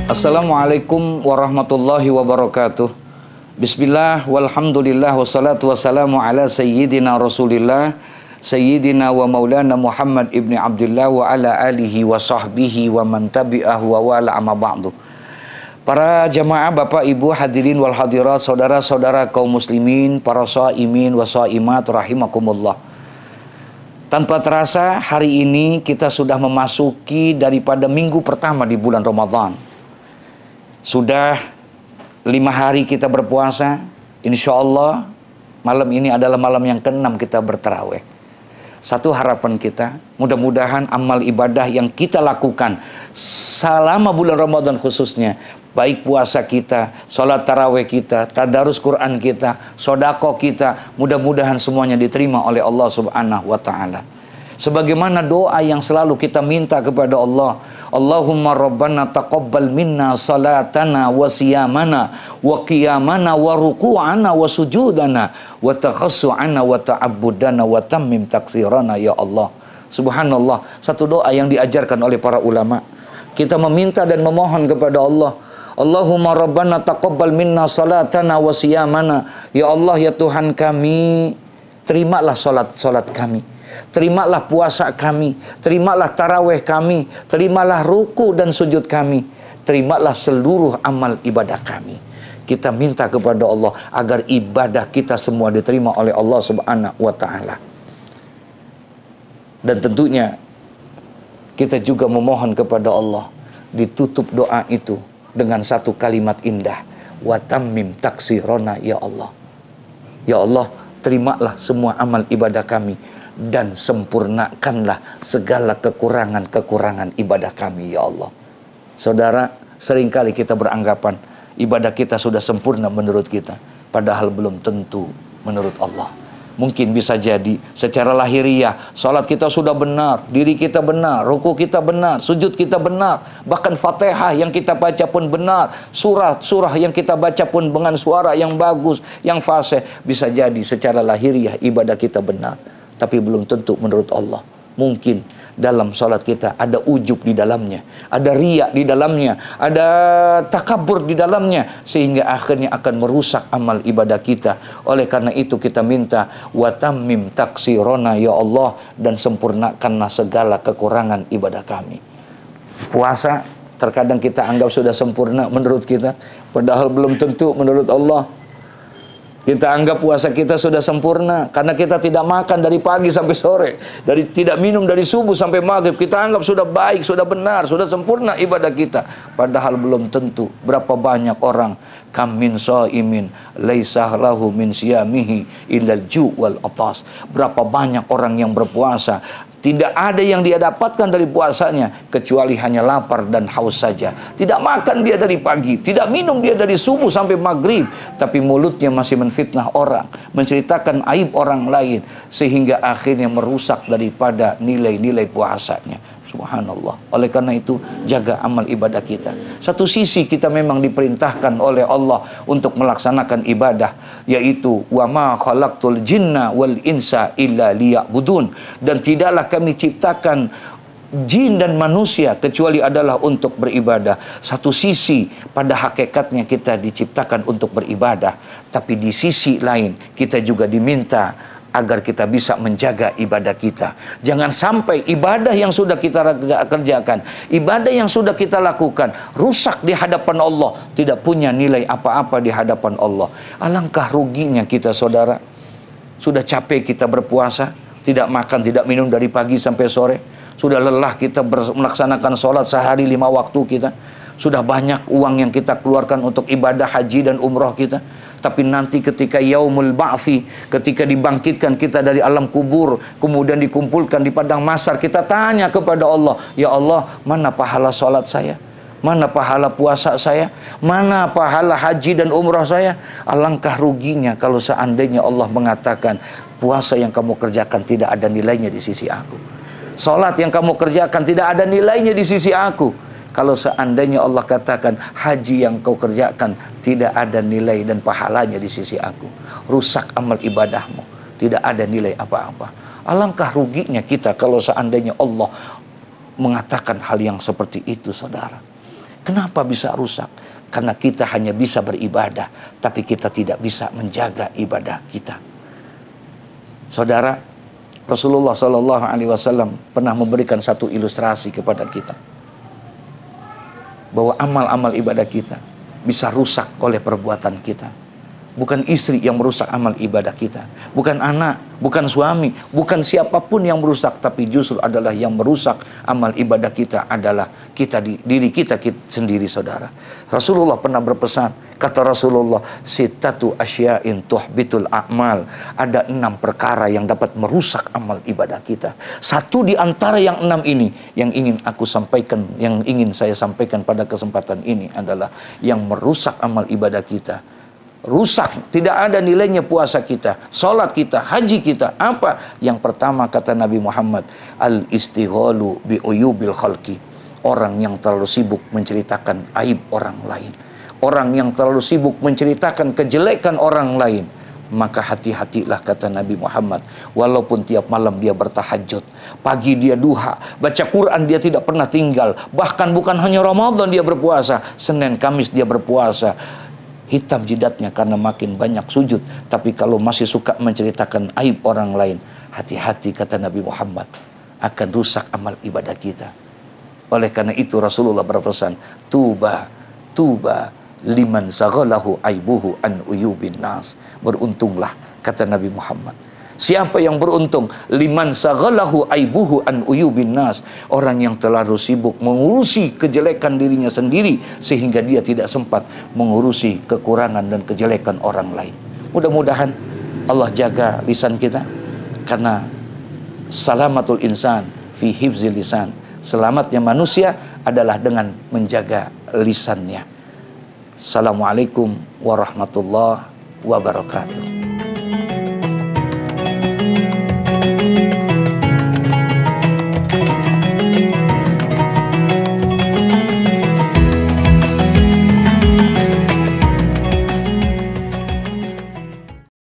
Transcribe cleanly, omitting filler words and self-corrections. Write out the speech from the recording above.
Assalamualaikum warahmatullahi wabarakatuh. Bismillah, walhamdulillah, wassalatu wassalamu ala sayyidina rasulillah, sayyidina wa maulana Muhammad ibni Abdullah wa ala alihi wa sahbihi wa man tabi'ahu wa wala amma ba'du. Para jamaah, bapak, ibu, hadirin wal hadirat, saudara-saudara kaum muslimin, para shaimin wa shaimat rahimakumullah. Tanpa terasa hari ini kita sudah memasuki daripada minggu pertama di bulan Ramadan. Sudah 5 hari kita berpuasa. Insya Allah malam ini adalah malam yang ke-6 kita bertarawih. Satu harapan kita, mudah-mudahan amal ibadah yang kita lakukan selama bulan Ramadan khususnya, baik puasa kita, sholat tarawih kita, tadarus Quran kita, sodako kita, mudah-mudahan semuanya diterima oleh Allah Subhanahu wa Ta'ala. Sebagaimana doa yang selalu kita minta kepada Allah, Allahumma rabbana taqabbal minna salatana wa siyamana wa qiyamana wa ruku'ana wa sujudana wa takhassu'ana wa ta'abbudana wa tammim taksirana ya Allah. Subhanallah, satu doa yang diajarkan oleh para ulama. Kita meminta dan memohon kepada Allah, Allahumma rabbana taqabbal minna salatana wa siyamana. Ya Allah, ya Tuhan kami, terimalah salat kami, terimalah puasa kami, terimalah tarawih kami, terimalah ruku dan sujud kami, terimalah seluruh amal ibadah kami. Kita minta kepada Allah agar ibadah kita semua diterima oleh Allah Subhanahu wa Ta'ala. Dan tentunya kita juga memohon kepada Allah, ditutup doa itu dengan satu kalimat indah, wa tammim taksirona ya Allah. Ya Allah, terimalah semua amal ibadah kami dan sempurnakanlah segala kekurangan-kekurangan ibadah kami ya Allah. Saudara, seringkali kita beranggapan ibadah kita sudah sempurna menurut kita, padahal belum tentu menurut Allah. Mungkin bisa jadi secara lahiriah salat kita sudah benar, diri kita benar, ruku kita benar, sujud kita benar, bahkan Fatihah yang kita baca pun benar, surah yang kita baca pun dengan suara yang bagus, yang fasih. Bisa jadi secara lahiriah ibadah kita benar, tapi belum tentu menurut Allah. Mungkin dalam salat kita ada ujub di dalamnya, ada riya di dalamnya, ada takabur di dalamnya, sehingga akhirnya akan merusak amal ibadah kita. Oleh karena itu kita minta wa tammim taksirona ya Allah, dan sempurnakanlah segala kekurangan ibadah kami. Puasa terkadang kita anggap sudah sempurna menurut kita, padahal belum tentu menurut Allah. Kita anggap puasa kita sudah sempurna karena kita tidak makan dari pagi sampai sore, tidak minum dari subuh sampai maghrib. Kita anggap sudah baik, sudah benar, sudah sempurna ibadah kita. Padahal belum tentu. Berapa banyak orang, kam min shaimin laisa lahu min siyamihi illal ju' wal atas. Berapa banyak orang yang berpuasa, tidak ada yang dia dapatkan dari puasanya kecuali hanya lapar dan haus saja. Tidak makan dia dari pagi, tidak minum dia dari subuh sampai maghrib, tapi mulutnya masih menfitnah orang, menceritakan aib orang lain, sehingga akhirnya merusak daripada nilai-nilai puasanya. Subhanallah. Oleh karena itu, jaga amal ibadah kita. Satu sisi kita memang diperintahkan oleh Allah untuk melaksanakan ibadah, yaitu wa ma khalaqtul jinna wal insa illa liya'budun, dan tidaklah kami ciptakan jin dan manusia kecuali adalah untuk beribadah. Satu sisi pada hakikatnya kita diciptakan untuk beribadah, tapi di sisi lain kita juga diminta agar kita bisa menjaga ibadah kita. Jangan sampai ibadah yang sudah kita kerjakan, ibadah yang sudah kita lakukan, rusak di hadapan Allah, tidak punya nilai apa-apa di hadapan Allah. Alangkah ruginya kita, saudara. Sudah capek kita berpuasa, tidak makan, tidak minum dari pagi sampai sore. Sudah lelah kita melaksanakan sholat sehari 5 waktu kita. Sudah banyak uang yang kita keluarkan untuk ibadah haji dan umroh kita. Tapi nanti ketika yaumul ba'fi, ketika dibangkitkan kita dari alam kubur, kemudian dikumpulkan di padang mahsyar, kita tanya kepada Allah, ya Allah, mana pahala sholat saya? Mana pahala puasa saya? Mana pahala haji dan umrah saya? Alangkah ruginya kalau seandainya Allah mengatakan, puasa yang kamu kerjakan tidak ada nilainya di sisi aku. Salat yang kamu kerjakan tidak ada nilainya di sisi aku. Kalau seandainya Allah katakan, haji yang kau kerjakan tidak ada nilai dan pahalanya di sisi aku, rusak amal ibadahmu, tidak ada nilai apa-apa. Alangkah ruginya kita kalau seandainya Allah mengatakan hal yang seperti itu, saudara. Kenapa bisa rusak? Karena kita hanya bisa beribadah, tapi kita tidak bisa menjaga ibadah kita. Saudara, Rasulullah SAW pernah memberikan satu ilustrasi kepada kita, bahwa amal-amal ibadah kita bisa rusak oleh perbuatan kita. Bukan istri yang merusak amal ibadah kita, bukan anak, bukan suami, bukan siapapun yang merusak, tapi justru adalah yang merusak amal ibadah kita adalah diri kita sendiri, saudara. Rasulullah pernah berpesan, kata Rasulullah, sittatu asya'in tuhbitul a'mal. Ada 6 perkara yang dapat merusak amal ibadah kita. Satu di antara yang 6 ini yang ingin aku sampaikan, yang ingin saya sampaikan pada kesempatan ini adalah yang merusak amal ibadah kita. Rusak, tidak ada nilainya puasa kita, sholat kita, haji kita. Apa? Yang pertama kata Nabi Muhammad, al-istighalu bi'uyubil khalqi. Orang yang terlalu sibuk menceritakan aib orang lain, orang yang terlalu sibuk menceritakan kejelekan orang lain. Maka hati-hatilah kata Nabi Muhammad, walaupun tiap malam dia bertahajud, pagi dia duha, baca Quran dia tidak pernah tinggal, bahkan bukan hanya Ramadan dia berpuasa, Senin Kamis dia berpuasa, hitam jidatnya karena makin banyak sujud. Tapi kalau masih suka menceritakan aib orang lain, hati-hati kata Nabi Muhammad, akan rusak amal ibadah kita. Oleh karena itu Rasulullah berpesan, tuba liman saghalahu aibuhu an uyubin nas. Beruntunglah kata Nabi Muhammad, siapa yang beruntung, liman saghalahu aibuhu an uyubin nas, orang yang terlalu sibuk mengurusi kejelekan dirinya sendiri sehingga dia tidak sempat mengurusi kekurangan dan kejelekan orang lain. Mudah-mudahan Allah jaga lisan kita, karena salamatul insan fi hifzil lisan. Selamatnya manusia adalah dengan menjaga lisannya. Assalamualaikum warahmatullahi wabarakatuh.